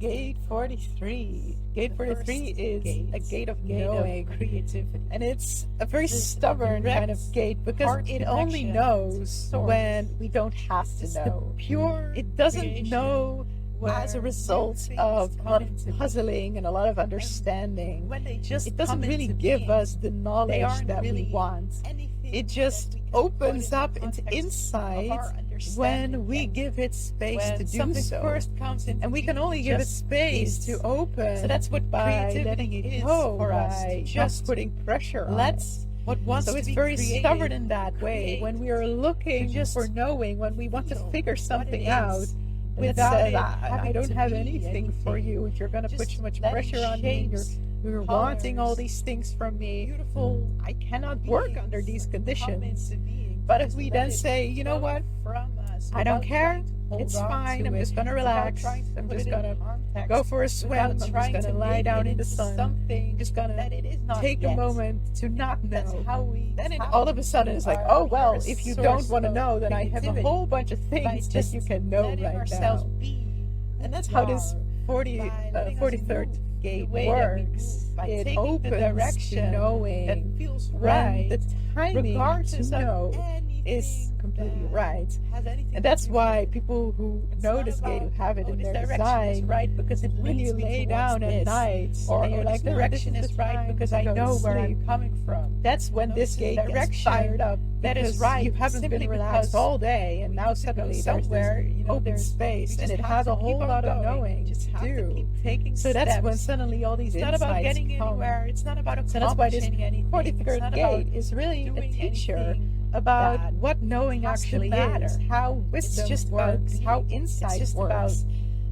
Gate 43. Gate 43 is a gate of knowing, creativity, and it's a very stubborn kind of gate because heart it only connection, knows source. when we don't have to It's the know. pure It doesn't creation know as a where result new things of a come lot of into being. puzzling and a lot of understanding. When they just It doesn't come really into give being, us the they knowledge aren't that we really want. anything It just that we can opens put in up the into context of insight our understanding when we yet. give it space When to do something so. first comes into And we can being, only it give it just space is. to open. So that's what by creativity letting it is go, for us, to by just not putting pressure on let it. what wants So to it's be very created stubborn in that way. create. When we are looking To just for knowing, when we want to feel figure what something it out, is and it without says, it I having don't to have be anything for anything. you. If you're going to put Just too much letting pressure on me, shapes, you're wanting all colors, these things from me. beautiful I cannot work under these come conditions. into being. But if Just we let then it say, you know flow what? from us I don't without care. trying to hold It's on fine. to I'm it, just going to without relax. trying to I'm put just it going in to context, go for a swim. without I'm just trying going to to lie make down it in the into sun. something I'm just going to that it is not take yet. a moment to not know. That's how we Then tap all of a sudden it's like, into oh, our well, purest if you don't source want to of know, then I have a creativity whole bunch of by things that just you can know letting right ourselves now. be And that's who how we this are, by letting us 43rd move gate the way that we works. move, by It taking the opens direction to that knowing feels when right, the timing regardless to of know anything is completely that right. has anything And to that's do why with it. people who It's know not this gate, who about, have it in this their direction is design, right because it when leads you me lay towards down at this, night or and you're this like, no, direction this is is the right time because to I go know to where sleep. I'm coming from. That's when this This is gate gets direction fired up that is because right you haven't simply been relaxed because all day, and we now need to go suddenly there's somewhere, this open we space, just and it have has to a keep whole on lot of going. knowing We just to have to do. keep taking So that's when steps. suddenly all these It's not insights about getting come. anywhere. It's not about So that's why this accomplishing anything. It's 43rd not gate about is really a doing teacher anything about that what knowing has to actually matter. is, how It's wisdom just about works, being. how It's insight just works, about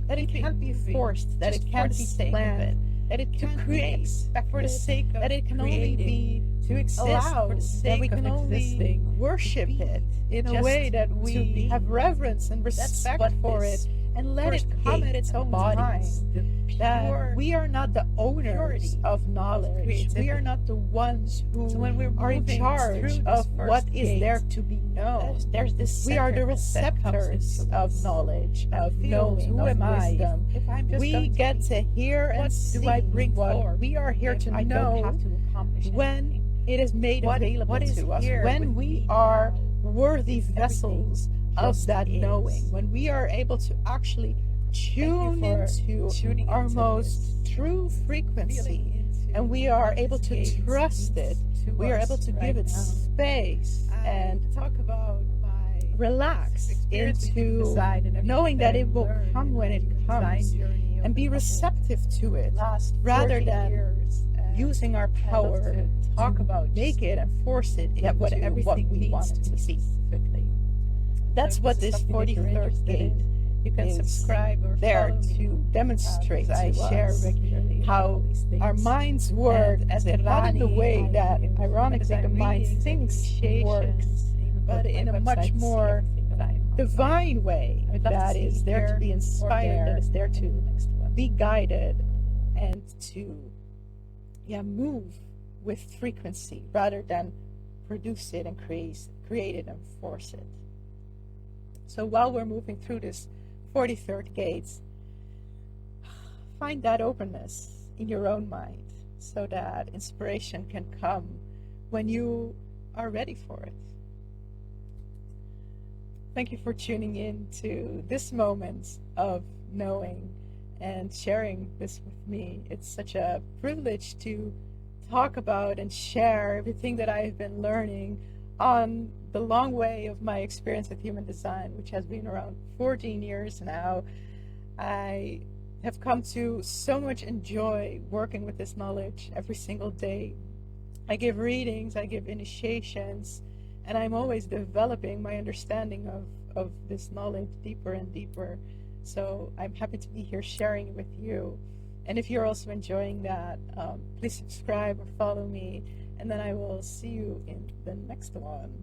that it keeping can't be moving forced, that just it for can't the be sake of planned, it, that it to can't be create expected, for the sake of that it can only creating, be to exist allowed, for the that sake we of can only existing, worship be, it in a just way that to we be. have reverence and That's respect what for this it, and let it first come gate at its own embodies, time. the That pure we are not the owners purity of knowledge. We creativity. are not the ones who So when we're are in moving charge through of this what first is gate, there to be known. there's this We are the centeredness that comes receptors into of us knowledge, that of feels, knowing, who of am I wisdom. if I'm just We going get to hear and what see do I bring what forth we are here if to I know don't have to accomplish when anything? it is made available what is to us, here when with we me are now worthy is vessels of just that is. knowing, when we are able to actually tune into tuning our into most this, true frequency, feeling into and we are able to gaze trust it. to We are us able to right give it now. space and talk about my relax experience with into design and knowing that it I've will learned come in when my it design comes, journey and be over the receptive to it, last rather 40 than years, using our I power love to talk to about make it and force it into into what everything we needs want it to to be be. specifically. That's So if what this is this something that you're 43rd interested gate in, you can is subscribe or there follow to me, demonstrate because I to share us regularly how all these things. our minds work, And as not in the eraani, way I that, give ironically, the design mind readings and thinks works, initiations, even but go to in my a much website to see more everything that I'm divine way I'd love to that see is you there to here be or inspired, there that is there in to the next one. be guided, and to move with frequency rather than produce it and create it and force it. So while we're moving through this 43rd gate, find that openness in your own mind so that inspiration can come when you are ready for it. Thank you for tuning in to this moment of knowing and sharing this with me. It's such a privilege to talk about and share everything that I've been learning on the long way of my experience with human design, which has been around 14 years now. I have come to so much enjoy working with this knowledge every single day. I give readings, I give initiations, and I'm always developing my understanding of this knowledge deeper and deeper. So I'm happy to be here sharing it with you. And if you're also enjoying that, please subscribe or follow me, and then I will see you in the next one.